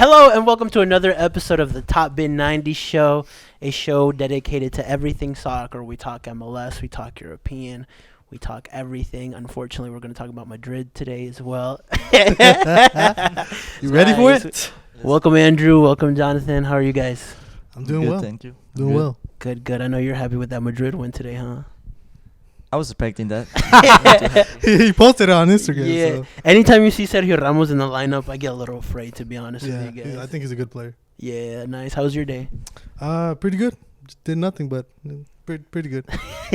Hello and welcome to another episode of the Top Bin 90 Show, a show dedicated to everything soccer. We talk MLS, we talk European, we talk everything. Unfortunately, we're going to talk about Madrid today as well. You ready for it? Welcome, Andrew. Welcome, Jonathan. How are you guys? I'm doing Good, well. thank you. Doing well. Good. I know you're happy with that Madrid win today, huh? I was expecting that. He posted it on Instagram. Yeah. So. Anytime you see Sergio Ramos in the lineup, I get a little afraid, to be honest with you guys. I think he's a good player. Yeah, nice. How was your day? Pretty good. Just did nothing, but pretty good.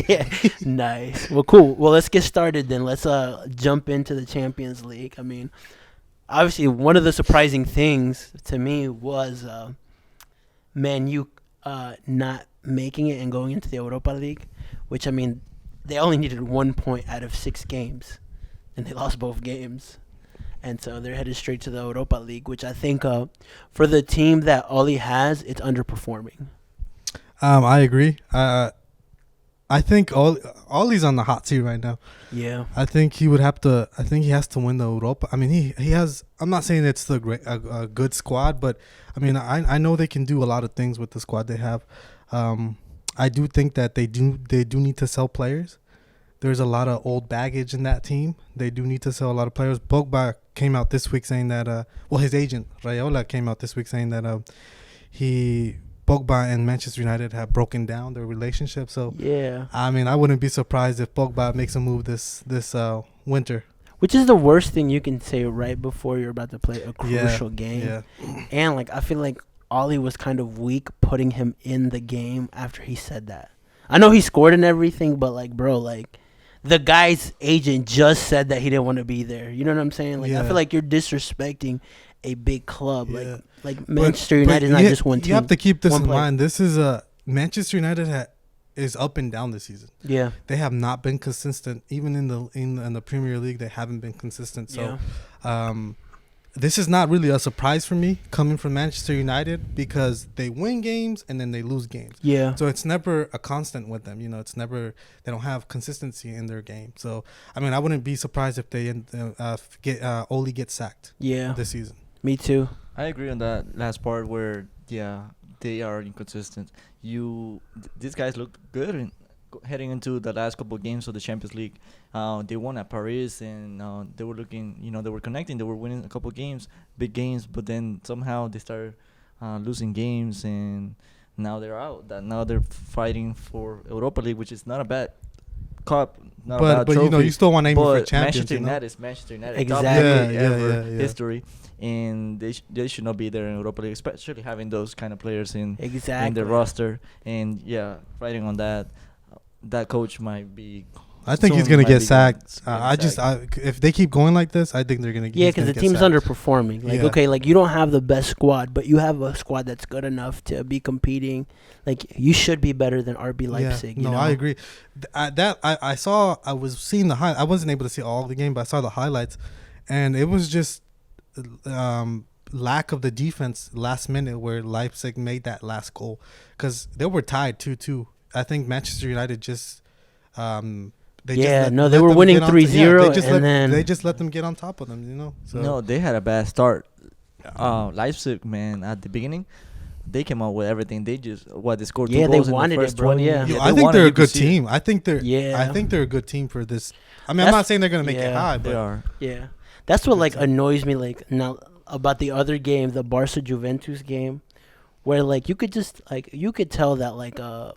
Yeah, nice. Well, cool. Well, let's get started then. Let's jump into the Champions League. I mean, obviously, one of the surprising things to me was Man U not making it and going into the Europa League, which, I mean, they only needed 1 point out of 6 games, and they lost both games. And so they're headed straight to the Europa League, which I think for the team that Oli has, it's underperforming. I agree. I think Ollie's on the hot seat right now. Yeah. I think he has to win the Europa. I mean, he has. I'm not saying it's a good squad, but I mean, I know they can do a lot of things with the squad they have. I do think that they do need to sell players. There's a lot of old baggage in that team. They do need to sell a lot of players. Pogba came out this week saying that his agent Raiola came out this week saying that Pogba and Manchester United have broken down their relationship. So yeah, I mean, I wouldn't be surprised if Pogba makes a move this winter. Which is the worst thing you can say right before you're about to play a crucial game. Yeah. And I feel like Ollie was kind of weak putting him in the game after he said that. I know he scored and everything, but the guy's agent just said that he didn't want to be there. You know what I'm saying? I feel like you're disrespecting a big club. Yeah. Like Manchester United is not just one team. You have to keep this in mind. This is Manchester United is up and down this season. Yeah. They have not been consistent. Even in the Premier League, they haven't been consistent. So this is not really a surprise for me coming from Manchester United because they win games and then they lose games. Yeah. So it's never a constant with them. You know, it's never, they don't have consistency in their game. So, I mean, I wouldn't be surprised if they Oli gets sacked this season. Me too. I agree on that last part where, they are inconsistent. These guys look good heading into the last couple of games of the Champions League. They won at Paris, and they were looking, they were connecting. They were winning a couple of games, big games, but then somehow they started losing games, and now they're out. Now they're fighting for Europa League, which is not a bad cup, not a bad trophy. You still want to aim for champions. Manchester United is Manchester United. Exactly. History. And they should not be there in Europa League, especially having those kind of players in their roster. And fighting on that. That coach might be. I think he's gonna get sacked. If they keep going like this, I think they're gonna. Yeah, because the team's underperforming. You don't have the best squad, but you have a squad that's good enough to be competing. You should be better than RB Leipzig. Yeah, I agree. I saw. I was seeing the I wasn't able to see all of the game, but I saw the highlights, and it was just lack of the defense last minute where Leipzig made that last goal because they were tied 2-2. I think Manchester United just they were winning 3-0 they just let them get on top of them, So. No, they had a bad start. Leipzig, man, at the beginning, they came out with everything. They just they scored 2 goals in the first 20. I think they're a good team. I think they're a good team for this. I mean, I'm not saying they're gonna make it high, but they are. Yeah, that's what annoys me now about the other game, the Barca Juventus game, where you could just you could tell that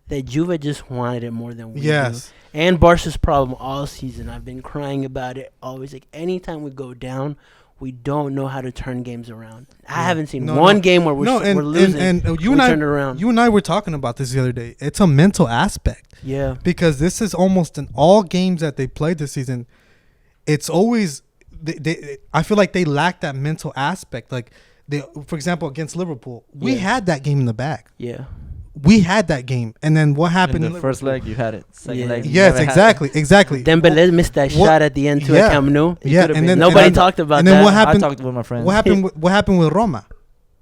that Juve just wanted it more than we do. And Barca's problem all season, I've been crying about it always. Anytime we go down, we don't know how to turn games around. I haven't seen one game where we're losing and you and turn it around. You and I were talking about this the other day. It's a mental aspect. Yeah. Because this is almost in all games that they played this season, it's always I feel like they lack that mental aspect. For example, against Liverpool, we had that game in the bag. Yeah. We had that game, and then what happened in the first leg? You had it. Second leg, yes, exactly. Dembele missed that shot at the end to a Camp Nou. And then nobody talked about that. And then what happened? I talked with my friends. What happened with Roma?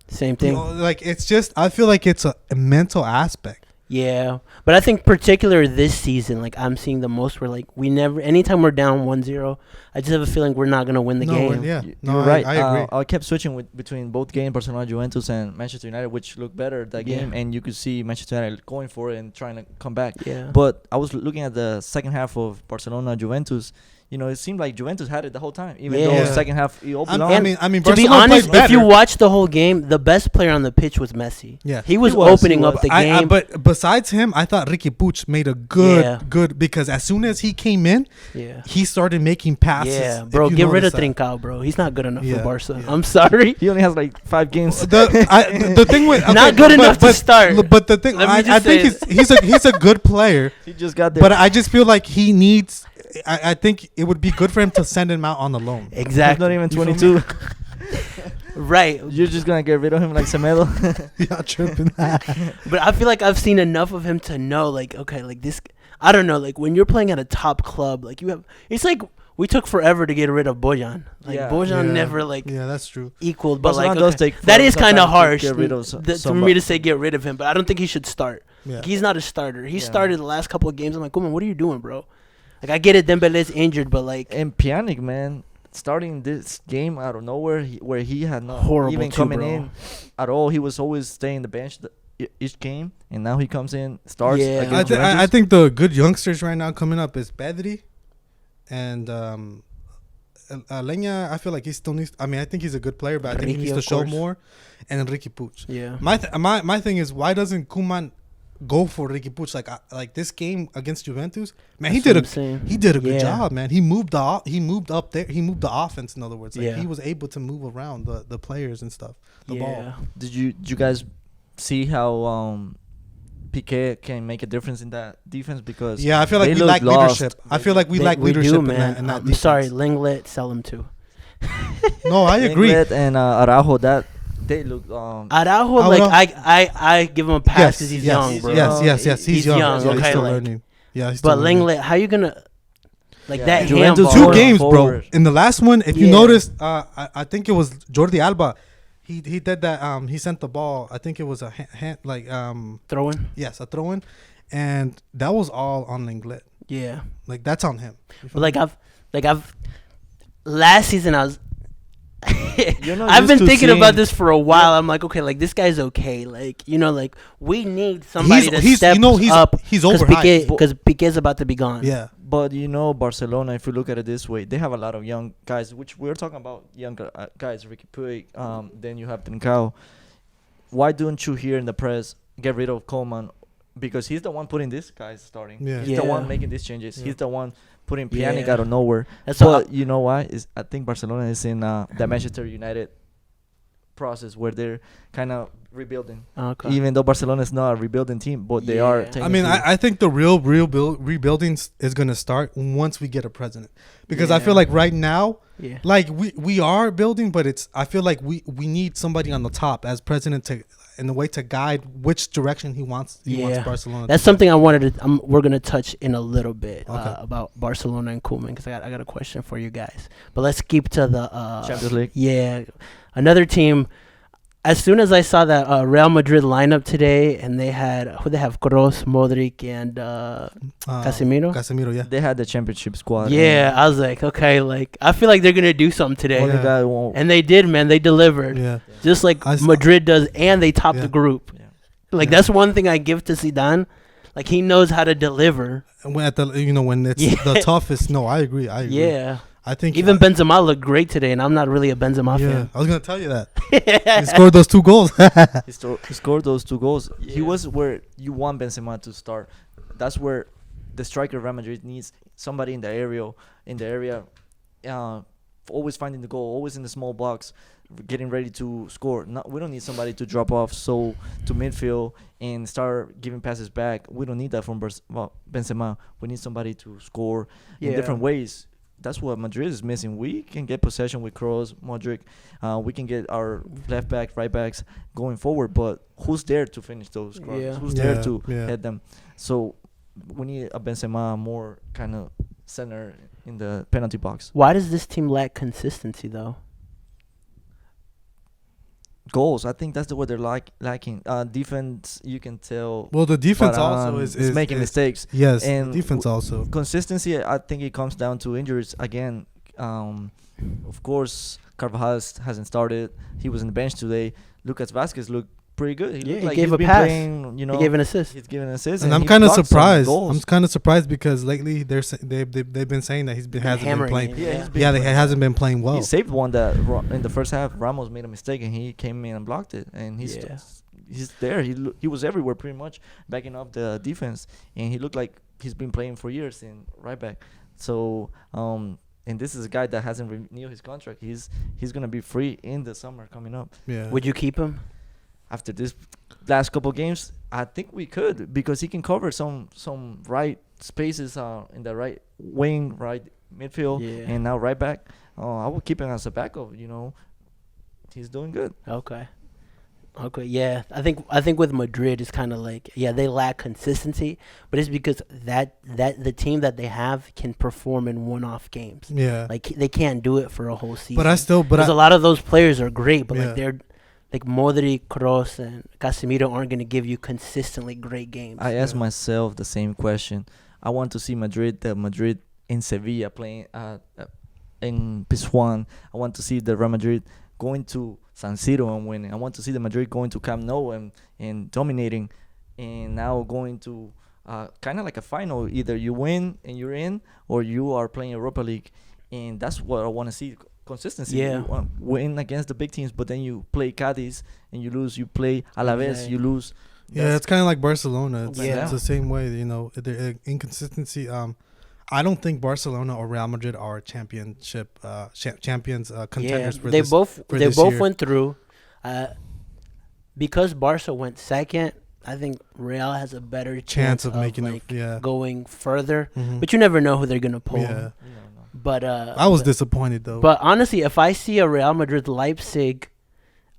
Same thing. It's just I feel like it's a mental aspect. Yeah, but I think particular this season, like I'm seeing the most. Where like we never, anytime we're down 1-0, I just have a feeling we're not gonna win the No, game. yeah, no, You're right. I agree. I kept switching between both games, Barcelona, Juventus, and Manchester United, which looked better that Yeah. game, and you could see Manchester United going for it and trying to come back. Yeah, But I was looking at the second half of Barcelona Juventus. You know, it seemed like Juventus had it the whole time, even though Yeah. the second half it all belonged. I mean, to be Barcelona honest, played if you better. watch the whole game, the best player on the pitch was Messi. Yeah. He was, He was, opening he up was. the game. But besides him, I thought Ricky Puig made a Yeah. good because as soon as he came in, yeah. he started making passes. Yeah, if bro, you get rid of notice that. Trincao, bro. He's not good enough Yeah, for Barca. yeah. I'm sorry. He only has like 5 games. The thing with Not good enough to start. But the thing, Let me I just think say he's a good player, He just got there. but I just feel like he needs. I think it would be good for him to send him out on the loan. He's Exactly. not even You feel 22. Right. You're just gonna get rid of him like Semedo. Yeah, tripping. But I feel like I've seen enough of him to know, like, okay, like this. I don't know, like when you're playing at a top club, like you have. It's like we took forever to get rid of Bojan. Like Yeah. Bojan Yeah. never like Yeah, that's true. equaled, but Barcelona like does okay, take that is some kind time of to harsh get rid of for somebody. me to say get rid of him. But I don't think he should start. Yeah. He's not a starter. He Yeah. started the last couple of games. I'm like, Koeman, what are you doing, bro? Like I get it, Dembele's injured, but like And Pjanic, man, starting this game out of nowhere, where he had not Horrible even too, coming bro. in at all. He was always staying the bench each game, and now he comes in, starts. Yeah. Against I Juventus. think the good youngsters right now coming up is Pedri, and Alenya. I feel like he still needs. I mean, I think he's a good player, but I think he Ricky, needs to of show course. more. And Ricky Puig. yeah. My thing is, why doesn't Koeman go for Ricky Puig? Like this game against Juventus, man, That's what I'm saying. he did a good Yeah. job, man. He moved up there. He moved the offense. In other words, like Yeah. he was able to move around the players and stuff. The ball. Yeah. Did you guys see how Piqué can make a difference in that defense? Because Yeah, I feel like they we look lack lost. leadership. I feel like we They- lack leadership do, in man. that. In that I'm sorry, defense. Linglet, sell him too. No, I agree. Lenglet and Araujo, that they look. Araujo, Oh, like no. I give him a pass because he's young, bro. Yes. He's young. young, Yeah, okay, he's still like- learning. Yeah, he's still But learning. Linglet, how you gonna like Yeah. that Juventus handball? Two Forward. games, bro. Forward. In the last one, if you Yeah. noticed, I think it was Jordi Alba. He did that. He sent the ball. I think it was a hand Throwing? yes, a throw in, and that was all on Lenglet. Yeah. Like that's on him. You feel But me? I've last season I was You're not I've used been to thinking about seeing- this for a while. I'm like, okay, like this guy's okay. Like, you know, like we need somebody to he's step up he's overhyped. because Piqué's about to be gone. Yeah, But you know, Barcelona, if you look at it this way, they have a lot of young guys, which we're talking about younger guys, Ricky Puig, then you have Trincao. Why don't you hear in the press, get rid of Koeman? Because he's the one putting these guys starting. Yeah. He's the Yeah. one making these changes. Yeah. He's the one putting Pjanic Yeah. out of nowhere. That's But you know why? I think Barcelona is in the Manchester United process where they're kind of rebuilding. okay. Even though Barcelona is not a rebuilding team, but they are. Yeah. I mean, technically- I think the real rebuilding is gonna start once we get a president, because I Yeah. feel like right now, yeah. like we are building, but I feel like we need somebody on the top as president to in a way to guide which direction he wants Yeah. Barcelona. That's something I wanted to. We're gonna touch in a little bit Okay. about Barcelona and Koeman because I got a question for you guys. But let's keep to the Champions League. Yeah, another team. As soon as I saw that Real Madrid lineup today, and they had who they have Kroos, Modric, and Casemiro. Casemiro, yeah. They had the championship squad. Yeah, I was like, okay, like I feel like they're gonna do something today, Only Yeah. guy won't. and they did, man. They delivered, Yeah. just like I saw- Madrid does, and they topped Yeah. the group. Yeah. Like Yeah. that's one thing I give to Zidane. Like he knows how to deliver. And when when it's Yeah. the toughest. No, I agree. Yeah. I think Even Benzema looked great today, and I'm not really a Benzema Yeah, I was gonna tell you that fan. he scored those 2 goals. He scored those 2 goals. He Yeah. was where you want Benzema to start. That's where the striker of Real Madrid needs somebody in the area, always finding the goal, always in the small box, getting ready to score. We don't need somebody to drop off to midfield and start giving passes back. We don't need that from Benzema. We need somebody to score in Yeah. different ways. That's what Madrid is missing. We can get possession with Kroos, Modric. We can get our left back, right backs going forward. But who's there to finish those crosses? Yeah. Who's there Yeah, to yeah. head them? So we need a Benzema more kind of center in the penalty box. Why does this team lack consistency, though? goals. I think that's what they're lacking. Defense, you can tell. Well, the defense But, also is making mistakes. Yes, And defense also. Consistency, I think it comes down to injuries again. Of course, Carvajal hasn't started. He was on the bench today. Lucas Vasquez looked pretty good. He Yeah, looked he like gave he's a been pass. playing. He gave an assist. He's given an assist. And I'm he kind of blocked some surprised. goals. I'm kind of surprised because lately they've been saying that hasn't been hammering playing. him, Yeah, yeah. he's been Yeah, he playing. hasn't been playing well. He saved one that in the first half. Ramos made a mistake and he came in and blocked it. And Yeah. he's there. He was everywhere pretty much, backing up the defense. And he looked like he's been playing for years in right back. So and this is a guy that hasn't renewed his contract. He's gonna be free in the summer coming up. Yeah. Would you keep him? After this last couple games, I think we could because he can cover some right spaces in the right wing, right midfield, Yeah. and now right back. I would keep him as a backup. He's doing good. Okay. Yeah. I think with Madrid it's kind of like, yeah, they lack consistency, but it's because that the team that they have can perform in one-off games. Yeah. Like they can't do it for a whole season. But because a lot of those players are great, but Yeah. like they're like Modric, Kroos, and Casemiro aren't going to give you consistently great games. I asked Yeah. myself the same question. I want to see Madrid in Sevilla playing in Pizjuan. I want to see the Real Madrid going to San Siro and winning. I want to see the Madrid going to Camp Nou and dominating, and now going to kind of like a final. Either you win and you're in, or you are playing Europa League, and that's what I want to see. Consistency. Yeah. You win against the big teams, but then you play Cadiz and you lose. You play Alaves, Exactly. you lose. Yeah, it's kind of like Barcelona. Yeah. It's the same way. The inconsistency. I don't think Barcelona or Real Madrid are championship champions contenders for they this. both for they this both year. went through. Because Barca went second, I think Real has a better Chance of of making like it. Yeah. going further. Mhm. But you never know who they're gonna pull. Yeah. You know, no. But I was disappointed though. But honestly, if I see a Real Madrid Leipzig,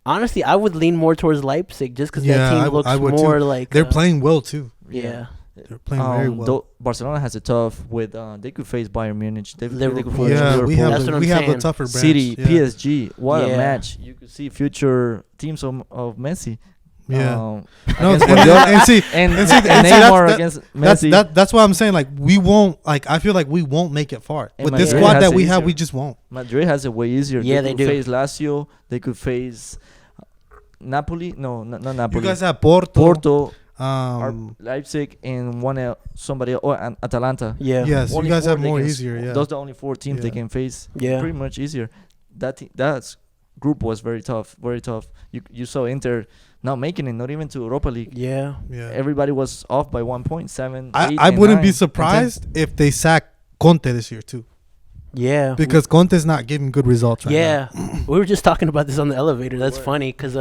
honestly, I would lean more towards Leipzig just because Yeah, that team I looks would too. more like They're playing well too. Yeah, They're playing very well. Though Barcelona has it tough with they could face Bayern Munich. They could Liverpool. face Yeah, Liverpool. we have That's the, what I'm we have the saying. tougher branch. City, Yeah. PSG. What a Yeah. match! You could see future teams of Messi. Yeah. No, and see, and and see, and see, Neymar that's- against Messi. that's why I'm saying like we won't like I feel like we won't make it far And with this Madrid squad has that it we have. easier. We just won't. Madrid has it way easier. Yeah, they they could do. face Lazio. They could face Napoli. No, not Napoli. You guys have Porto, Porto, Leipzig, and somebody else, and Atalanta. yeah, yes, you Only guys four have they more can easier. Yeah, Those are the only 4 teams they Yeah. can face. Yeah. Pretty much easier. That group was very tough. Very tough. You saw Inter not making it, not even to Europa League. yeah. yeah. Everybody was off by 1 point, 7, 8, I and wouldn't 9, be and 10. surprised if they sack Conte this year too, Yeah, because Conte's not giving good results right yeah. We were just talking about this on the elevator. That's were. funny because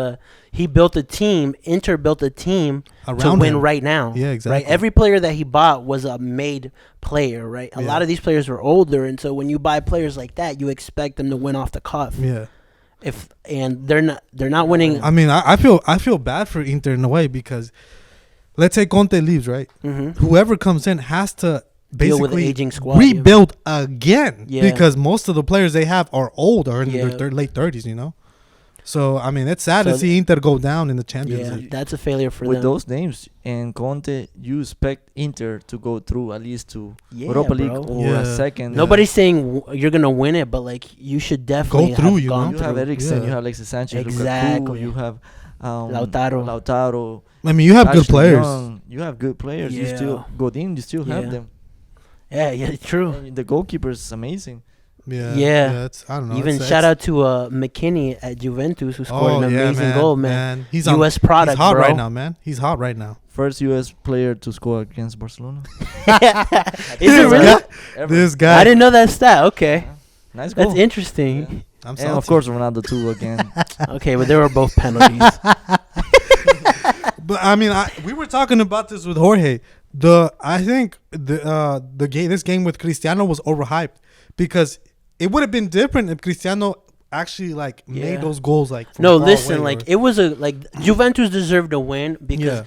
he built a team. Inter built a team now. to Around win him. right now. Yeah, exactly. Right. Every player that he bought was a made player. Right. A Yeah. lot of these players are older, and so when you buy players like that, you expect them to win off the cuff. Yeah, And they're not winning. I mean, I feel bad for Inter in a way because let's say Conte leaves, right? Mhm. Whoever comes in has to Deal with the basically aging squad. rebuild again Yeah. because most of the players they have are old or in Yeah. their late 30s, So I mean, it's sad to So see Inter go down in the Champions Yeah, League. that's a failure for With them. those names and Conte, you expect Inter to go through at least to Yeah, Europa League bro. or Yeah. a second. Yeah. Nobody's saying you're gonna win it, but like you should definitely through, have you gone You have through. Eriksen, Yeah. you have Alexis Sanchez, Exactly. Lukaku, you have Lautaro. Lautaro. I mean, you have good Ashley players. Young. You have good players. You Yeah. still Godin. You still Yeah. have them. Yeah, true. And the goalkeeper is amazing. Yeah. It's, I don't know. Even it's, shout out to McKinney at Juventus who scored an yeah, amazing goal, man. He's U.S. product, he's hot bro. right now, man. He's hot right now. First U.S. player to score against Barcelona. Is it really? Ever. This guy. I didn't know that stat. Okay, Yeah. Nice goal. that's interesting. Yeah. I'm And salty. of course Ronaldo too again. Okay, but they were both penalties. But I mean, we were talking about this with Jorge. I think the game, this game with Cristiano was overhyped because it would have been different if Cristiano actually like Yeah. made those goals like. From No, far listen, away like or- it was Juventus deserved to win because yeah,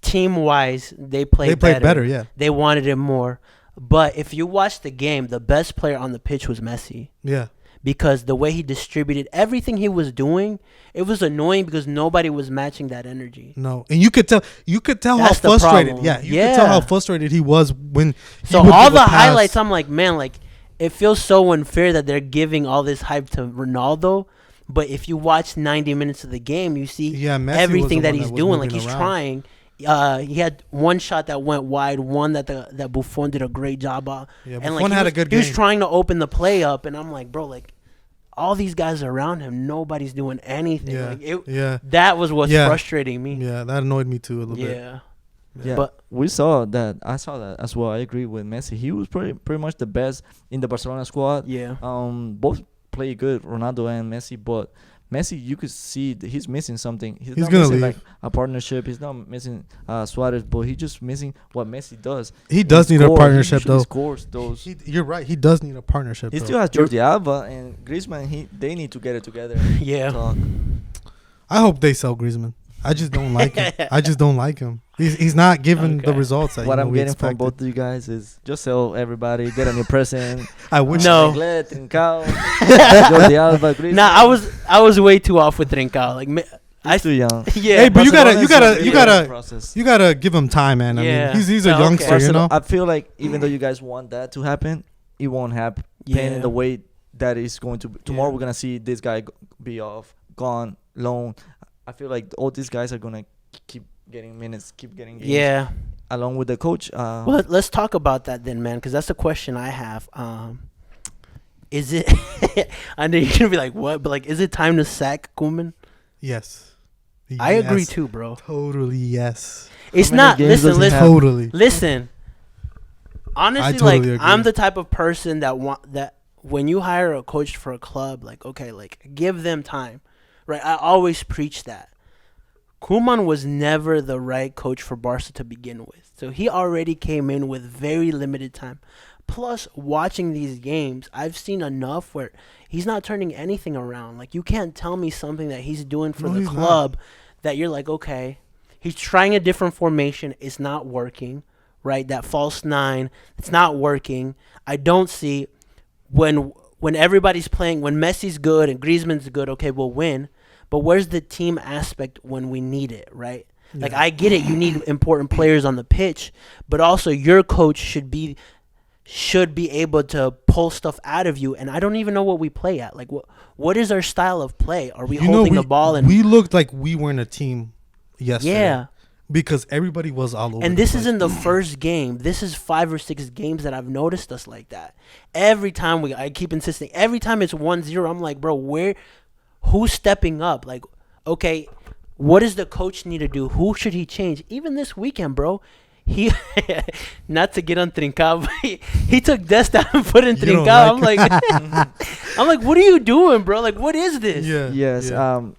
team wise they played they played better. Yeah, They wanted it more. But if you watch the game, the best player on the pitch was Messi. yeah. because the way he distributed everything he was doing, it was annoying because nobody was matching that energy. No, and you could tell how That's the frustrated. problem. Yeah, you could tell how frustrated he was when. So he would all give a the pass. highlights, I'm like, man, like it feels so unfair that they're giving all this hype to Ronaldo. But if you watch 90 minutes of the game, you see Messi was everything the that one he's was doing. moving Like he's around. trying. He had one shot that went wide, one that Buffon did a great job on. Yeah, And Buffon like had a good he was game. trying to open the play up, and I'm like, bro, like all these guys around him, nobody's doing anything. Yeah, Like that was what's frustrating me. Yeah, that annoyed me too a little bit. Yeah. Yeah, But we saw that. I saw that as well. I agree with Messi. He was pretty much the best in the Barcelona squad. yeah. Both play good, Ronaldo and Messi. But Messi, you could see that he's missing something. He's not gonna missing leave. like a partnership. He's not missing Suarez, but he's just missing what Messi does. He does need a He partnership usually though. scores those. You're right. He does need a partnership. He though. still has Jordi Alba and Griezmann. They need to get it together. and Yeah. talk. I hope they sell Griezmann. I just don't like him. I just don't like him. He's not giving the Okay. results that What I'm we getting from expected. both of you guys is just sell everybody, get a new present. I wish. No. Lenglet, Trincao, Jordi Alba, Griezmann. Nah, I was way too off with Trincao. Like He's too young. yeah. Hey, but you Barcelona's gotta- a you really gotta- process. You gotta give him time, man. I Yeah. mean, he's a Okay. youngster, you know. I feel like even though you guys want that to happen, it won't happen Yeah. in the way that is going to. Tomorrow Yeah. we're gonna see this guy be off, gone, loan. I feel like all these guys are gonna keep getting minutes, keep getting games. Yeah. Along with the coach. Well, let's talk about that then, man, because that's a question I have. Is it? I know you're gonna be like, what? But like, is it time to sack Koeman? Yes. I agree Yes. too, bro. Totally yes. It's many not. games Listen, does he listen, have? Totally. listen. Honestly, I totally like agree. I'm the type of person that when you hire a coach for a club, like okay, like give them time, right? I always preach that. Koeman was never the right coach for Barca to begin with, so he already came in with very limited time. Plus, watching these games, I've seen enough where he's not turning anything around. Like you can't tell me something that he's doing for No, the he's not. club that you're like, okay, he's trying a different formation, it's not working. Right, that false nine, it's not working. I don't see when everybody's playing, when Messi's good and Griezmann's good, okay, we'll win. But where's the team aspect when we need it, right? Like I get it, you need important players on the pitch, but also your coach should be able to pull stuff out of you. And I don't even know what we play at. Like what is our style of play? Are we holding the ball and we looked like we weren't a team yesterday. yeah? Because everybody was all over. And the this place. isn't the first game. This is 5 or 6 games that I've noticed us like that. Every time I keep insisting. Every time it's 1-0, I'm like, bro, who's stepping up? Like, okay, what does the coach need to do? Who should he change? Even this weekend, bro. He, not to get on Trincao, but he took Dest out and put in You don't Trincao. like I'm like, what are you doing, bro? Like, what is this? Yeah. Yes. yeah.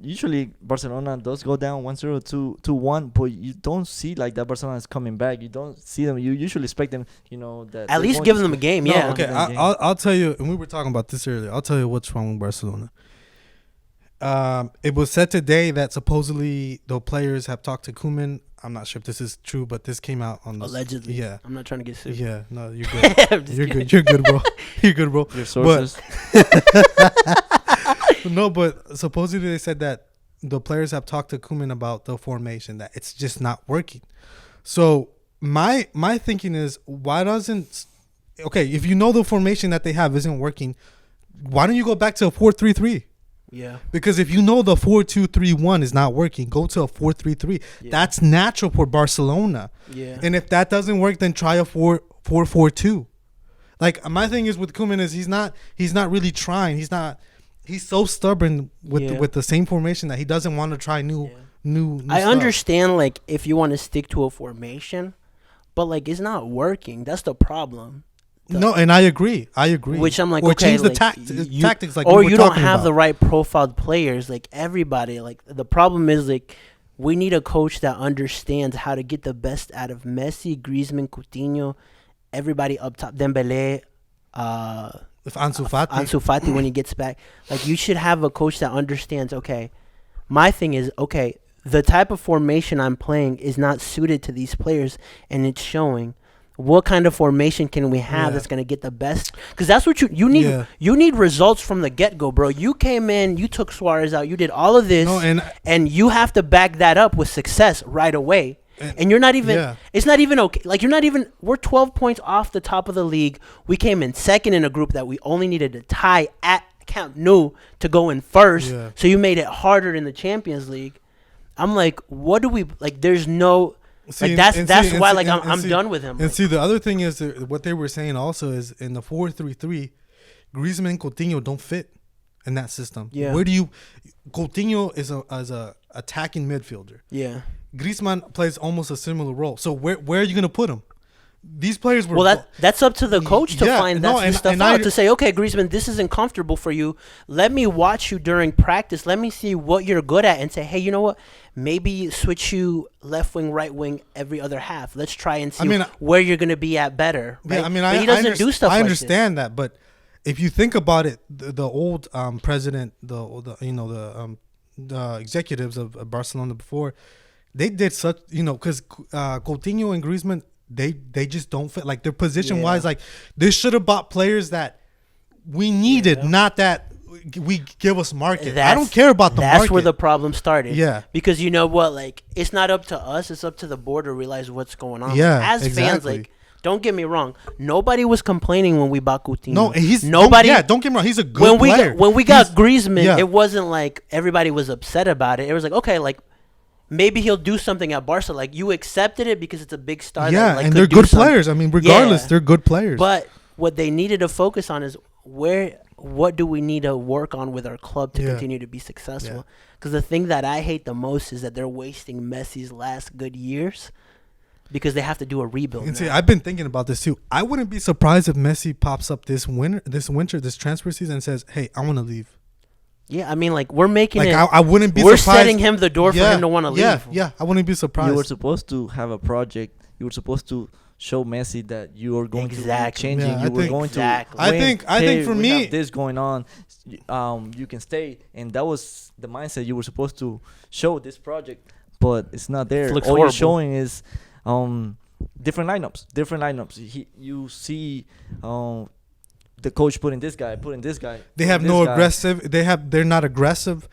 Usually Barcelona does go down 1-0, 2-1, but you don't see like that Barcelona is coming back. You don't see them. You usually expect them, that At least give them a game, No, yeah. okay. Yeah. I'll tell you, and we were talking about this earlier. I'll tell you what's wrong with Barcelona. It was said today that supposedly the players have talked to Koeman. I'm not sure if this is true, but this came out on this. Allegedly. Yeah. I'm not trying to get sued. Yeah. No, you're good. I'm just You're kidding. good. You're good, bro. You're good, bro. Your sources. No, but supposedly they said that the players have talked to Koeman about the formation, that it's just not working. So my thinking is, why doesn't, okay, if you know the formation that they have isn't working, why don't you go back to a 4-3-3? Yeah. Because if you know the 4-2-3-1 is not working, go to a 4-3-3. Yeah. That's natural for Barcelona. Yeah. And if that doesn't work, then try a 4-4-2. Like my thing is with Koeman is he's not really trying. He's so stubborn with the same formation that he doesn't want to try new I stuff. understand, like, if you want to stick to a formation, but, like, it's not working. That's the problem. No, and I agree. Which I'm like, or okay, change the like, tactics, like or we were you don't talking have about. the right profiled players. Like, everybody, like, the problem is, like, we need a coach that understands how to get the best out of Messi, Griezmann, Coutinho, everybody up top, Dembele, If Ansu Fati. when he gets back. Like, you should have a coach that understands, okay, my thing is, okay, the type of formation I'm playing is not suited to these players, and it's showing. What kind of formation can we have that's going to get the best? Because that's what you need. Yeah. You need results from the get-go, bro. You came in, you took Suarez out, you did all of this, No, and you have to back that up with success right away. And you're not even. Yeah. It's not even okay. Like, you're not even. We're 12 points off the top of the league. We came in second in a group that we only needed to tie at Camp Nou to go in first. Yeah. So you made it harder in the Champions League. I'm like, what do we like? There's no. See, Like that's and why see- like and- I'm and see- done with him. And Like, see, the other thing is what they were saying also is in the 4-3-3, Griezmann and Coutinho don't fit in that system. Yeah. Where do you? Coutinho is a attacking midfielder. yeah. Griezmann plays almost a similar role. So where are you gonna put him? These players were. Well, that's up to the coach to Yeah, find no, that and- stuff and out. I- To say, okay, Griezmann, this isn't comfortable for you. Let me watch you during practice. Let me see what you're good at, and say, hey, you know what? Maybe switch you left wing, right wing every other half. Let's try and see where you're gonna be at better. Right? Yeah, I mean, but he doesn't do stuff. I like understand that, but if you think about it, the old president, the executives of Barcelona before, they did such because Coutinho and Griezmann they just don't fit like their position wise. Like they should have bought players that we needed, not that we give us market. I don't care about the market. That's where the problem started. Yeah. Because you know what? Like, it's not up to us. It's up to the board to realize what's going on. Yeah, As fans, exactly. like, don't get me wrong. Nobody was complaining when we bought Coutinho. No, he's nobody. Don't get me wrong. He's a good player. When we got Griezmann, yeah. it wasn't like everybody was upset about it. It was like, okay, like, maybe he'll do something at Barca. Like, you accepted it because it's a big star. Yeah, that, like, and could they're do good something. players. I mean, regardless, they're good players. But what they needed to focus on is what do we need to work on with our club to continue to be successful? Because the thing that I hate the most is that they're wasting Messi's last good years because they have to do a rebuild. And now. see, I've been thinking about this too. I wouldn't be surprised if Messi pops up this transfer season, and says, "Hey, I want to leave." Yeah, I mean, like, we're making Like it. I wouldn't be We're surprised. setting him the door for him to want to leave. Yeah, I wouldn't be surprised. You were supposed to have a project. You were supposed to show Messi that you are going to be changing. Yeah, you were going to. I think for we me, have this going on. You can stay, and that was the mindset you were supposed to show this project, but it's not there. Looks All horrible. you're showing is different lineups. You see the coach putting this guy. they have no aggressive. They're not aggressive.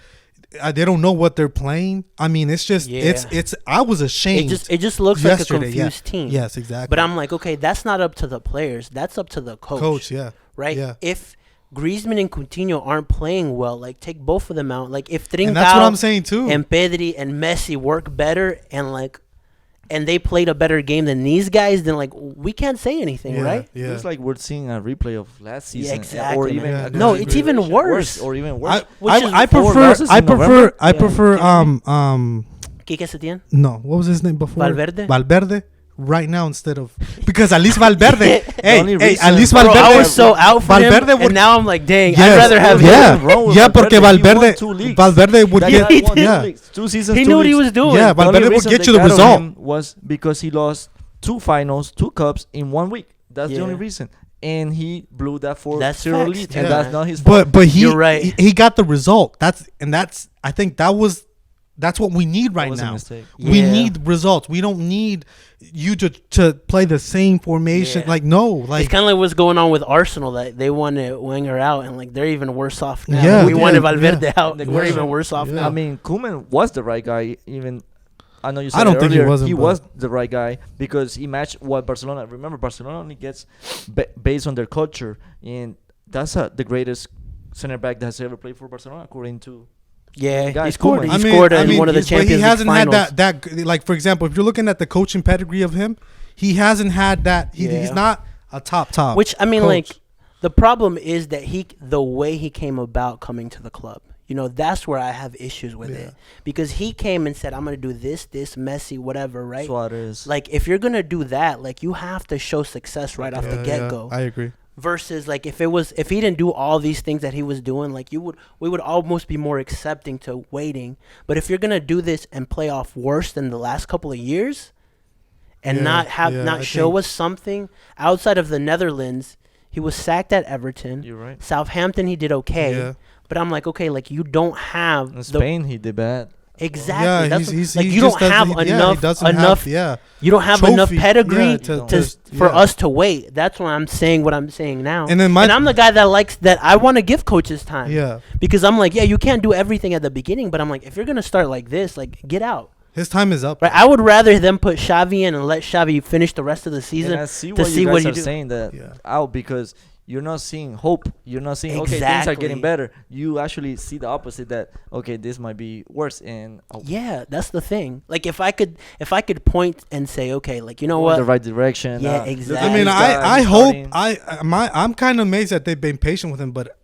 They don't know what they're playing. I mean, it's just it's. I was ashamed. It just looks like a yesterday, confused team. Yes, exactly. But I'm like, okay, that's not up to the players. That's up to the coach. Right? Yeah. If Griezmann and Coutinho aren't playing well, like, take both of them out. Like, if And that's what I'm saying Trincao too. and Pedri and Messi work better and they played a better game than these guys, then, like, we can't say anything, right? Yeah. It's like we're seeing a replay of last season, exactly, or man. even Yeah, No, it's even worse. or even worse. I four prefer. losses I in prefer. November. I prefer. Quique Setién? No, what was his name before? Valverde? Right now instead of because at least Valverde. only hey, reason- at least Bro, Valverde. I was so out for Valverde him, would- and now I'm like, dang, Yes, I'd rather have him. Nothing wrong with Porque Valverde. He won Valverde, 2 leagues. Valverde would That get. guy won 2 Yeah, leagues, 2 seasons. He 2 knew what he leagues. was doing. Yeah, The only Valverde would reason get they you the got on result. him was because he lost 2 finals, 2 cups in 1 week. That's the only Yeah. reason. And he blew that 4-0 That's facts, lead, too, and man. that's not his fault. but he You're right. he got the result. That's I think that's what we need right was a now. mistake. We Yeah. need results. We don't need you to play the same formation. Yeah. Like no, It's like kind of like what's going on with Arsenal, that they wanted Wenger out, and, like, they're even worse off now. Yeah, We wanted yeah, Valverde yeah. out. The We're question- even worse off Yeah. now. I mean, Koeman was the right guy. Even I know you said I don't it think he earlier, wasn't, He but- was the right guy because he matched what Barcelona. Remember, Barcelona only gets based on their culture, and that's the greatest center back that has ever played for Barcelona, according to. Yeah, he Guys, scored. Koeman. He scored in one of the but Champions he League hasn't had finals. that like for example, if you're looking at the coaching pedigree of him, he hasn't had that. He's Yeah. not a top. Which, I mean, coach. like, the problem is that the way he came about coming to the club. You know, that's where I have issues with it. Because he came and said, I'm going to do this, Messi, whatever, right? Suarez. Like, if you're going to do that, like, you have to show success right off the get-go. I agree. Versus, like, if he didn't do all these things that he was doing, like, we would almost be more accepting to waiting. But if you're going to do this and play off worse than the last couple of years and not I show think- us something outside of the Netherlands, he was sacked at Everton. You're right. Southampton, he did okay. Yeah. But I'm like, okay, like, you don't have In Spain, he did bad. Exactly. Yeah, That's he's like he you just don't have doesn't- enough he doesn't enough. Have, yeah, You don't have enough trophy, pedigree yeah, for yeah. us to wait. That's why I'm saying what I'm saying now. And then and I'm the guy that likes that. I want to give coaches time. Yeah, Because I'm like, yeah, you can't do everything at the beginning, but I'm like, if you're gonna start like this, like get out. his time is up. Right? I would rather them put Xavi in and let Xavi finish the rest of the And season I see to what see you what guys you are do. saying that Yeah. out because you're not seeing hope. You're not seeing okay, things are Exactly. getting better. You actually see the opposite that okay, this might be worse and Yeah, that's the thing. Like if I could point and say, okay, like you know go in what? the right direction. Yeah, look at exactly. I mean, this I guy, he's hope starting. I'm kind of amazed that they've been patient with him, but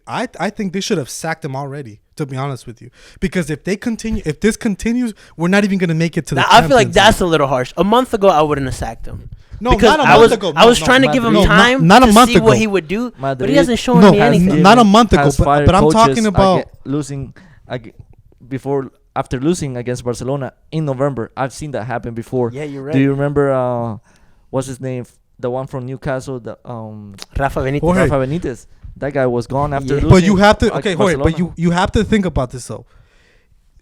I think they should have sacked him already. To be honest with you, because if this continues, we're not even gonna make it to the. I feel like Champions that's a little harsh. A month ago, I wouldn't have sacked him. No, because not a I month was ago. I was No, trying to no, give him Madrid. time Not a to month see ago. what he would do, but he Madrid hasn't shown No, me anything. not a month ago. Has But fired I'm coaches talking about. losing after losing against Barcelona in November. I've seen that happen before. Yeah, you're right. Do you remember what's his name? The one from Newcastle, the Rafa Benitez. Jorge. Rafa Benitez. That guy was gone after Yeah. losing. But you have to ag- okay, Jorge, but Barcelona. you have to think about this though.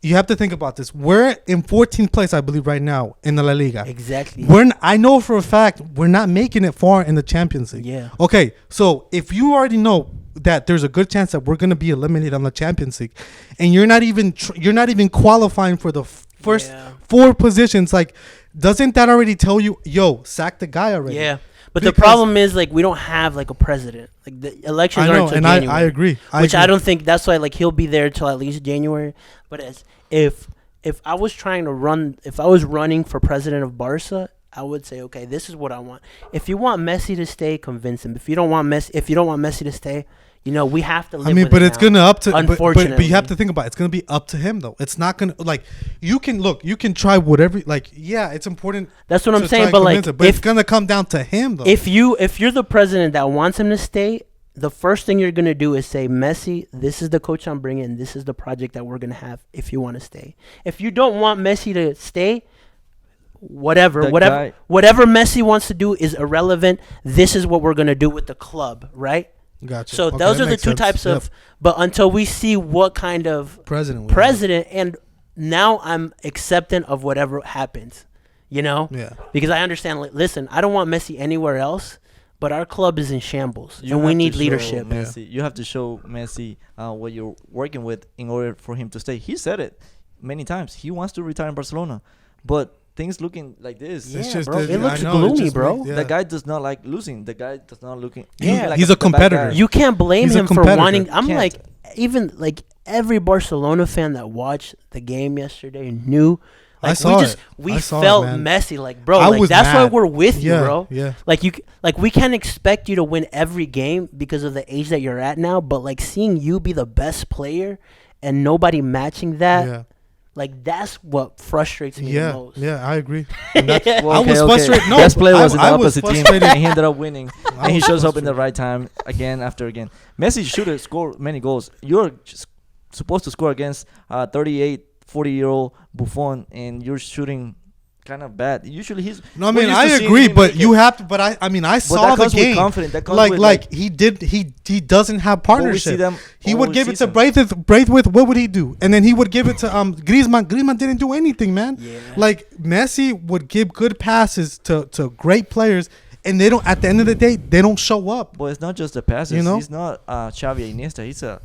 You have to think about this. We're in 14th place, I believe, right now in the La Liga. Exactly. I know for a fact we're not making it far in the Champions League. Yeah. Okay, so if you already know that there's a good chance that we're going to be eliminated on the Champions League, and you're not even qualifying for the first Yeah. 4 positions, like doesn't that already tell you, yo, sack the guy already? Yeah. But the Because- problem is, like, we don't have like a president. Like the elections I know, aren't until and January. I agree. Which I don't think that's why like he'll be there till at least January. But if I was trying to run, if I was running for president of Barca, I would say, okay, this is what I want. If you want Messi to stay, convince him. If you don't want Messi to stay, you know we have to live. I mean, with but it it's now. gonna up to. But you Unfortunately. have to think about it. It's gonna be up to him though. It's not gonna like you can try whatever. Like yeah, it's important. That's what I'm to saying. try But and like, convince it, but it's gonna come down to him though. if you're the president that wants him to stay, the first thing you're gonna do is say, Messi, this is the coach I'm bringing. This is the project that we're gonna have. If you want to stay, if you don't want Messi to stay, whatever Messi wants to do is irrelevant. This is what we're gonna do with the club, right? Gotcha. So Okay, those that are the makes two sense. types Yep. of. But until we see what kind of president. we have. president, and now I'm acceptant of whatever happens, you know, Yeah. because I understand. Listen, I don't want Messi anywhere else, but our club is in shambles, You and we have to need show leadership. Messi. You have to show Messi what you're working with in order for him to stay. He said it many times. He wants to retire in Barcelona, but things looking like this. Yeah, It's just bro. that- It looks I know, gloomy, just bro. makes- yeah. The guy does not like losing. The guy does not looking. Yeah. like He's a the bad competitor. guy. You can't blame He's a him for competitor. wanting. I'm Can't. like, even like every Barcelona fan that watched the game yesterday knew. Like, I saw it. We I saw it, felt man. messy, like bro. I Like was that's why mad. we're with you, Yeah, bro. yeah. Like we can't expect you to win every game because of the age that you're at now. But like seeing you be the best player and nobody matching that, Yeah. like that's what frustrates me the Yeah, most. yeah, I agree. And that's- Well, I was okay. frustrated. No, Best player was in the I was opposite team, frustrated. and he ended up winning. I And he was shows up in the frustrated. right time again after again. Messi should have scored many goals. You're just supposed to score against 38, 40-year-old Buffon, and you're shooting kind of bad. Usually he's. No, I we're mean used I to seeing agree, him but make you it. have to. But I mean I But saw that the comes with game. confidence. That comes Like with like he doesn't have But we see partnership. them He would all give it to season. Braithwaite. What would he do? And then he would give it to Griezmann. Griezmann didn't do anything, man. Yeah. Like Messi would give good passes to great players, and they don't. At the end of the day, they don't show up. But it's not just the passes. You know? He's not Xavi Iniesta. He's a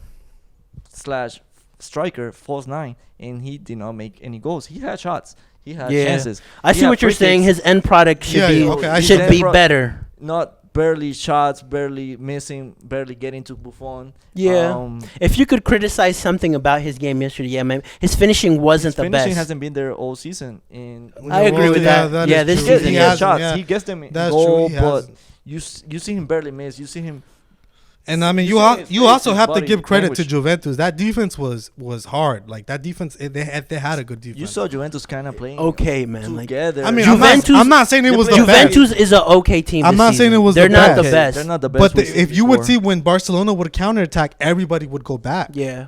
slash striker, false nine, and he did not make any goals. He had shots. He had chances. I He see had what you're free saying. kicks. His end product should Yeah, be yeah, okay, I should see be that. better. Not barely shots, barely missing, barely getting to Buffon. Yeah. If you could criticize something about his game yesterday, yeah, man, his finishing wasn't his the finishing best. hasn't been there all season. And I agree with that. Yeah, is this true. he season, gets yeah. shots. Yeah. He gets them in That's goal, true. He but hasn't. you see him barely miss. You see him. And I mean, You you see his you face, also his have to body give credit to language. Juventus. That defense was hard. Like that defense, they had a good defense. You saw Juventus kind of playing Okay, man. Like together. I mean, Juventus- I'm not saying it they was the play- best. Juventus is an okay team. I'm this not saying season. it was They're the not best. the best. They're not the best. But we've seen if you would before. see when Barcelona would counterattack, everybody would go back. Yeah,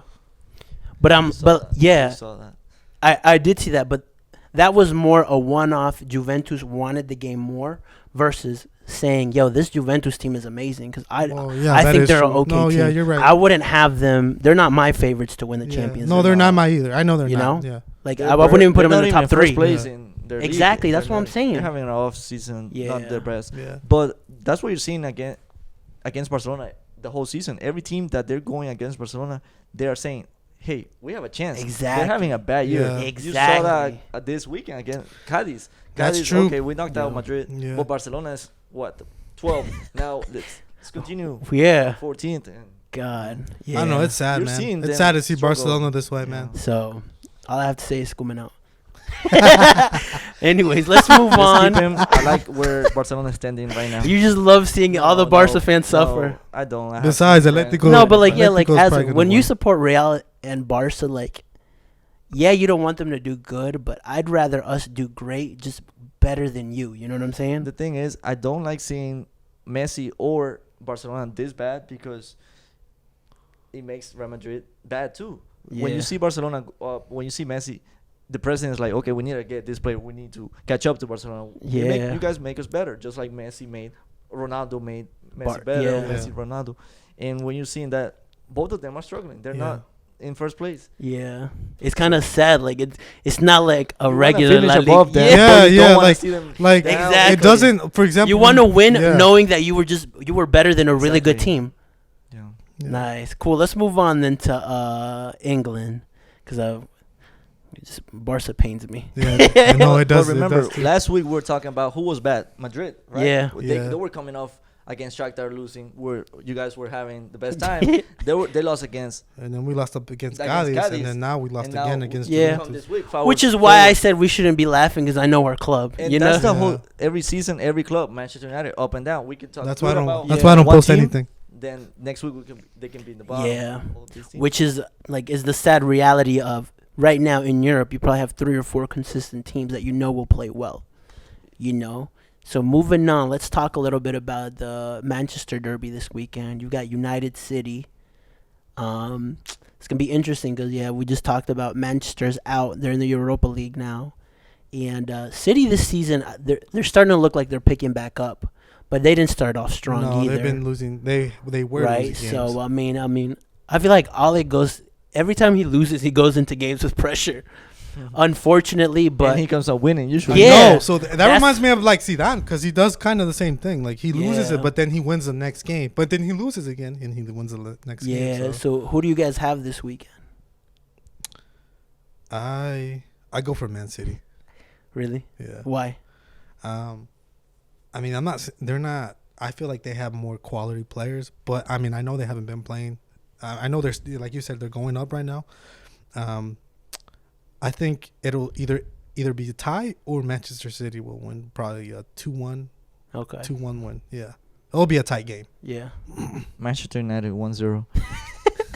but You saw that. yeah, You saw that. I did see that, but that was more a one-off. Juventus wanted the game more versus saying, "Yo, this Juventus team is amazing." Because I that think is they're an true. okay No, team. yeah, you're right. I wouldn't have them. They're not my favorites to win the Yeah. Champions No, League. they're not my either. I know they're You not. know? Yeah. Like They're- I wouldn't even put them they're in the not top even three. First place Yeah. in their Exactly, league. that's They're what I'm not- saying. They're having an off season, Yeah. not their best. Yeah. But that's what you're seeing against Barcelona the whole season. Every team that they're going against Barcelona, they are saying, "Hey, we have a chance." Exactly. They're having a bad year. Yeah. You saw that Exactly. this weekend against Cadiz. That's Cadiz, true. Okay, we knocked out Yeah. Madrid, Yeah. but Barcelona is what 12. Now let's continue. Yeah. 14th. And God. I Yeah. don't know. It's sad, You're man. seeing It's them sad to see struggle. Barcelona this way, man. So all I have to say is Koeman out. Anyways, let's move Let's on. keep him. I like where Barcelona is standing right now. You just love seeing all the No, Barca no, fans suffer. No, I don't. I have Besides, some friends. Atletico- No, but like yeah, like Atletico's as probably gonna when you win. support Real and Barca, like yeah, you don't want them to do good, but I'd rather us do great, just better than you. You know what I'm saying? The thing is, I don't like seeing Messi or Barcelona this bad because it makes Real Madrid bad too. When Yeah. you see Barcelona, when you see Messi, the president is like, okay, we need to get this player. We need to catch up to Barcelona. Yeah. You guys make us better, just like Messi made, Ronaldo made Messi Bar- better, yeah. Messi, Ronaldo. And when you're seeing that, both of them are struggling. They're Yeah. not in first place. Yeah, it's kind of sad. Like it's not like a You wanna regular finish La above Liga. them, Yeah, but you don't yeah, wanna like- see them like, down. Exactly. It doesn't. For example, You want to win yeah. knowing that you were better than a really good Exactly. team. Yeah. Yeah. Nice, cool. Let's move on then to England, because Barca pains me. Yeah, I know it does. But remember, it does too. last week we were talking about who was bad. Madrid, right? Yeah. Yeah. They were coming off against Shakhtar losing. Where you guys were having the best time. They lost against. And then we lost up against Against Cadiz, Cadiz. and then now we lost and now again against Yeah. come Juventus. this week, Which is forward- why I forward. said we shouldn't be laughing, because I know our club. And You that's know, the whole Yeah. every season, every club, Manchester United, up and down. We can talk. That's good why I don't. about That's Yeah. why I don't one post team, anything. Then next week they can be in the bottom. Yeah. of this team. which is the sad reality of right now in Europe. You probably have 3 or 4 consistent teams that you know will play well. You know. So moving on, let's talk a little bit about the Manchester Derby this weekend. You got United City. It's gonna be interesting because we just talked about Manchester's out. They're in the Europa League now, and City this season they're starting to look like they're picking back up, but they didn't start off strong No, either. they've been losing. They were right. losing games. So I mean, I feel like Ole goes every time he loses, he goes into games with pressure. Unfortunately, and but he comes out winning I usually. Yeah. know. So that That's- reminds me of like Zidane, because he does kind of the same thing. Like he loses Yeah. it, but then he wins the next game. But then he loses again, and he wins the next game. yeah. So who do you guys have this weekend? I go for Man City. Really? Yeah. Why? I mean, they're not. I feel like they have more quality players, but I mean, I know they haven't been playing. I know they're like you said, they're going up right now. I think it'll either be a tie or Manchester City will win, probably a 2-1, Okay. 2-1 win. Yeah, it'll be a tight game. Yeah. Manchester United 1-0.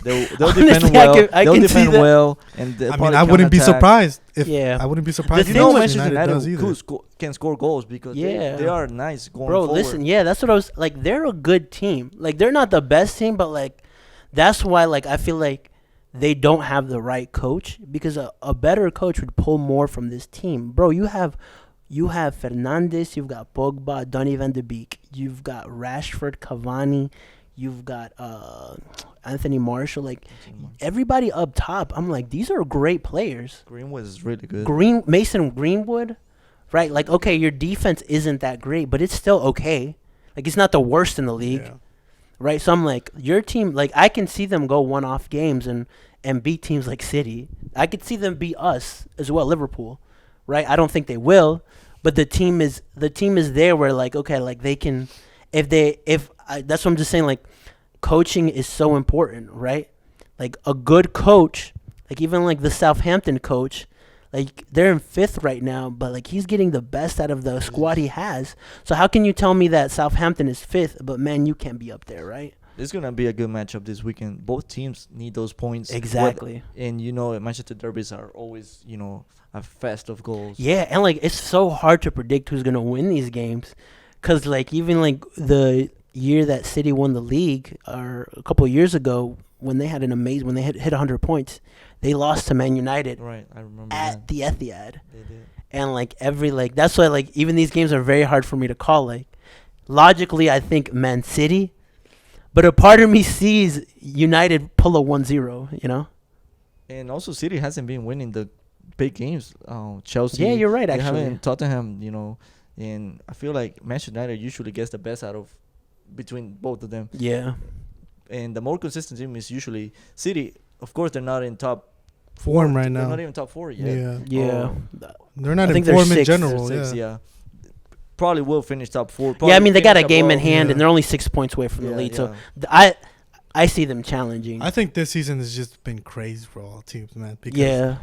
They'll Honestly, defend well. I They'll can see defend that. well, and I mean, I wouldn't be surprised if Yeah. I wouldn't be surprised. The if thing with Manchester United does either. can score goals because Yeah. they are nice going Bro, forward. listen, that's what I was like. They're a good team. Like they're not the best team, but like that's why like I feel like they don't have the right coach, because a better coach would pull more from this team. Bro, you have Fernandes, you've got Pogba, Donny van de Beek, you've got Rashford, Cavani, you've got Anthony Marshall. Like everybody up top, I'm like, these are great players. Greenwood is really good. Mason Greenwood, right? Like, okay, your defense isn't that great, but it's still okay. Like, it's not the worst in the league, Yeah. right? So I'm like, your team, like, I can see them go one-off games and beat teams like City. I could see them beat us as well, Liverpool, right? I don't think they will, but the team is there where like, okay, like they can, that's what I'm just saying. Like, coaching is so important, right? Like a good coach, like even like the Southampton coach, like they're in 5th right now, but like he's getting the best out of the squad he has. So how can you tell me that Southampton is 5th, but man, you can't be up there, right? It's gonna be a good matchup this weekend. Both teams need those points. Exactly. And Manchester derbies are always a fest of goals. Yeah, and like it's so hard to predict who's gonna win these games, cause like even like the year that City won the league, or a couple of years ago when they had when they hit 100 points, they lost to Man United Right, I remember at that. the Etihad. They did. and like that's why like even these games are very hard for me to call. Like logically, I think Man City, but a part of me sees United pull a 1-0. You know? And also, City hasn't been winning the big games. Chelsea. Yeah, you're right. They Actually, haven't. Tottenham, and I feel like Manchester United usually gets the best out of between both of them. yeah, And the more consistent team is usually City. Of course, they're not in top Form right They're now. not even top 4 yet. yeah. They're not I in think they're form in sixth. general. They're six, Yeah. Probably will finish top 4. Yeah, I mean they got a game in hand. hand, Yeah. and they're only 6 points away from the lead. So I see them challenging. I think this season has just been crazy for all teams, man. Because Yeah,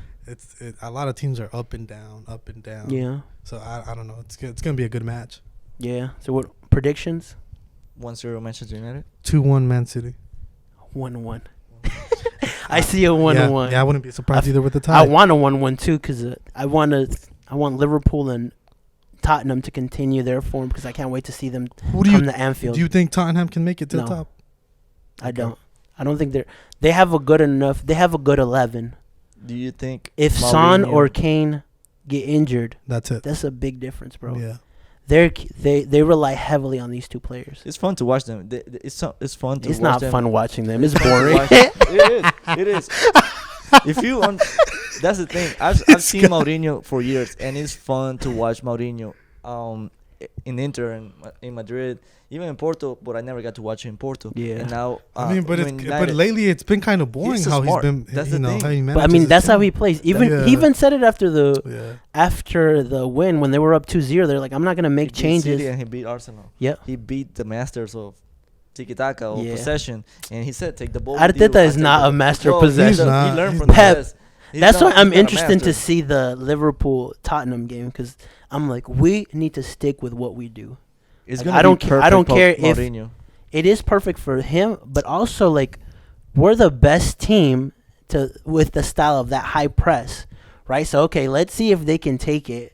a lot of teams are up and down, up and down. yeah, So I don't know. It's gonna be a good match. yeah. So what predictions? 1-0 Manchester United. 2-1 Man City. 1-1. I see a 1-1. Yeah, I wouldn't be surprised either with the tie. I want a 1-1 too because I want Liverpool and Tottenham to continue their form because I can't wait to see them Who do come you to Anfield. do? You think Tottenham can make it to No. the top? I don't. I don't think they have a good 11. Do you think If Son Mourinho- or Kane get injured, That's it. that's a big difference, bro. Yeah. They rely heavily on these two players. It's fun to watch them. It's fun to It's watch not them. fun watching them. It's fun to boring. watch. It is. If you that's the thing. I've seen Mourinho for years, and it's fun to watch Mourinho. In Inter and in Madrid, even in Porto, but I never got to watch him in Porto. Yeah. And now, I mean, but when but United- lately it's been kind of boring He's so how smart. he's been. That's the thing. How he But I manages mean, his that's how team. he plays. He Yeah. even said it after Yeah. the win when they were up 2-0. They're like, I'm not gonna he make beat changes. City and he beat Arsenal. Yep. He beat the masters of tiki-taka or Yeah. possession, and he said, "Take the ball." with you. Arteta I is take not the- a master of Bro, possession. He's not. He learned He's from the Pep. best. He's That's why not- I'm he's not a interested to master. see the Liverpool Tottenham game because I'm like, we need to stick with what we do. It's Like, gonna I don't be ca- I don't perfect for care if- Mourinho. It is perfect for him, but also like we're the best team with the style of that high press, right? So okay, let's see if they can take it,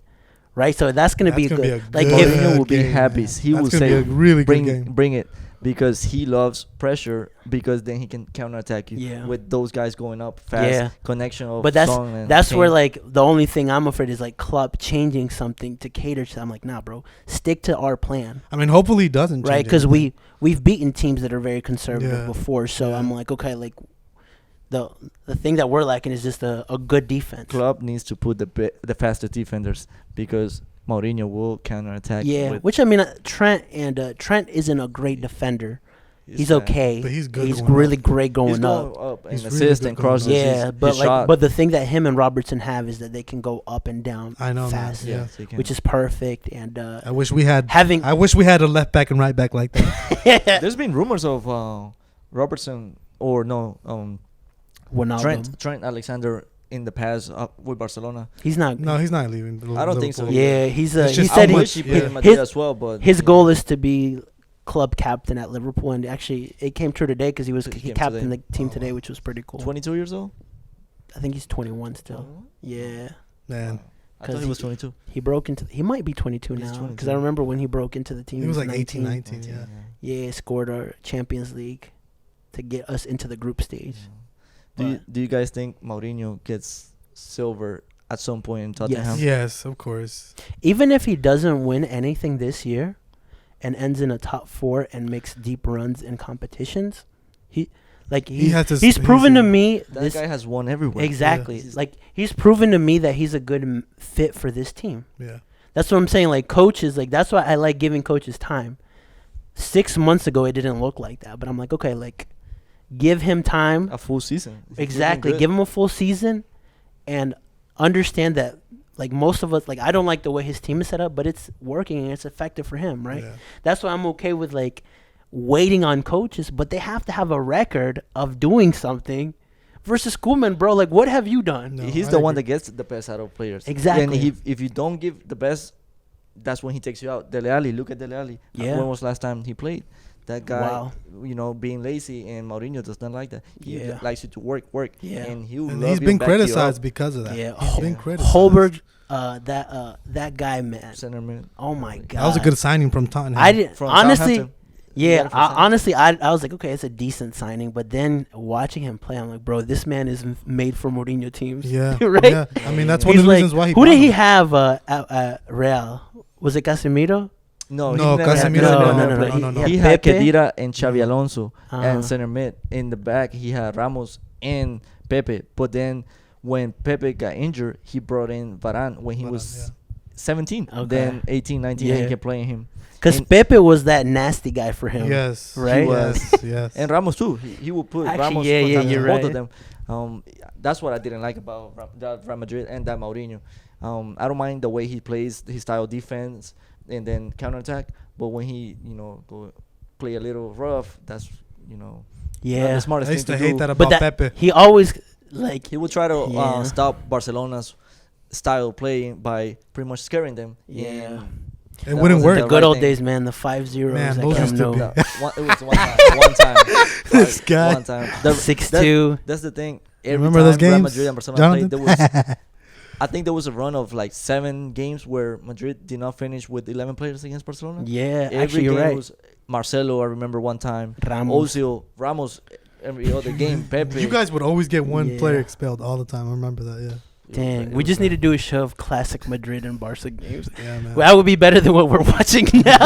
right? So that's gonna be good. Like good if Mourinho will be game, happy. man. He will That's gonna be say, a really good game. bring it, because he loves pressure, because then he can counterattack you Yeah. with those guys going up fast. Yeah. Connection of But Son and that's where Kane. like the only thing I'm afraid is like Klopp changing something to cater to. I'm like, nah, bro, stick to our plan, I mean, hopefully he doesn't. right? change Because anything. we've beaten teams that are very conservative Yeah. before. So Yeah. I'm like, okay, like the thing that we're lacking is just a good defense. Club needs to put the faster defenders, because Mourinho will counterattack. Yeah, with which I mean, Trent isn't a great defender. his He's bad. okay. But he's good He's going really up. great He's going going up. up and He's really assist good and going crosses. up. Yeah, his but like, shot. but the thing that him and Robertson have is that they can go up and down I know, man. fast, Yeah. he can. which is perfect. And I wish we had. having I wish we had a left back and right back like that. There's been rumors of Robertson or Wijnaldum. Trent Alexander in the past with Barcelona. He's not. No, he's not leaving. I don't think so. Liverpool. Yeah, he's It's he just said how I he, wish he played yeah. in Madrid his- as well, but his you know, goal is to be club captain at Liverpool, and actually it came true today because he It came captained today. the team Oh, today, wow. which was pretty cool. 22 years old. I think he's 21 still. 21? Yeah, Man, I thought he was 22. he broke into. He might be 22 He's now 22. because I remember when he broke into the team. he was like 19. 18, 19. Yeah. Yeah, scored our Champions League to get us into the group stage. Do you guys think Mourinho gets silver at some point in Tottenham? Yes, of course. Even if he doesn't win anything this year and ends in a top 4 and makes deep runs in competitions, He has to. he's proven to me That this guy has won everywhere. exactly. Yeah. Like he's proven to me that he's a good fit for this team. Yeah. That's what I'm saying. Like coaches, like that's why I like giving coaches time. 6 months ago, it didn't look like that, but I'm like, okay, like give him time. A full season. He's Exactly. looking Give him a full season and understand that like most of us, like I don't like the way his team is set up, but it's working and it's effective for him, right? Yeah. That's why I'm okay with like waiting on coaches, but they have to have a record of doing something versus Koeman, bro. Like what have you done? No, He's I the one agree. that gets the best out of players. Exactly. And if you don't give the best, that's when he takes you out. Dele Alli, look at Dele Alli. Yeah. When was last time he played? That guy, Wow. being lazy, and Mourinho does not like that. He Yeah. likes you to work, Yeah. and he'll And love he's you been and back you criticized up. because of that. Yeah. He's been Yeah. criticized. Holberg, that guy, man. Center mid. Oh my god. That was a good signing from Tottenham. I didn't From honestly. Southampton. Yeah, got it for cents. honestly, I was like, okay, it's a decent signing. But then watching him play, I'm like, bro, this man is made for Mourinho teams. Yeah, right? Yeah. I mean, that's one He's of the like, reasons why he. who did bought he him. have at Real? Was it Casemiro? No, No, he never had Casemiro, Casemiro. no. He He had Pepe? Kedira and Xavi Alonso Uh-huh. and center mid. In the back, he had Ramos and Pepe. But then when Pepe got injured, he brought in Varane when he Varane, was 17. Okay. Then 18, 19, Yeah. and he kept playing him. Because And- Pepe was that nasty guy for him. Yes. Right? Yes. Yes. And Ramos too. He would put Actually, Ramos yeah, sometimes you're both right. of them. That's what I didn't like about that Real Madrid and that Mourinho. I don't mind the way he plays, his style defense and then counterattack. But when he, go play a little rough, that's not Yeah. the smartest I thing used to to do. hate that But about that, Pepe. he always, like, He would try to Yeah. stop Barcelona's style playing by pretty much scaring them. Yeah. And It that wouldn't wasn't work. the the good right old thing. days, man, the 5-0s. Man, at those Camp used to Nou. be- No, it was one time. This guy. One time. 6-2. That's the thing. Every Remember time those Real games, Madrid and Barcelona Jonathan? played, there was I think there was a run of like 7 games where Madrid did not finish with 11 players against Barcelona. Yeah, Every actually, you're game right. was Marcelo. I remember one time. Ramos. Ozil, Ramos. Every other game, Pepe. You guys would always get one Yeah. player expelled all the time. I remember that. Yeah. Dang. It We was just need to bad. do a show of classic Madrid and Barca games. Yeah, man. Well, that would be better than what we're watching now.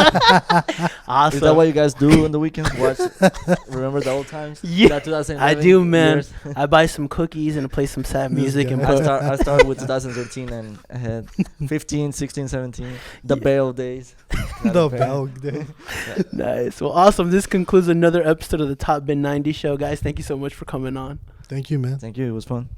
Awesome. Is that what you guys do on the weekends? Watch. Remember the old times? Yeah, That 2011 I do, man. years? I buy some cookies and play some sad This music guy. and I, put. started with 2013 and I had 15, 16, 17. The Yeah. Bale days. The Bale. Belg day. Nice. Well, awesome. This concludes another episode of the Top Bin 90 show, guys. Thank you so much for coming on. Thank you, man. Thank you. It was fun.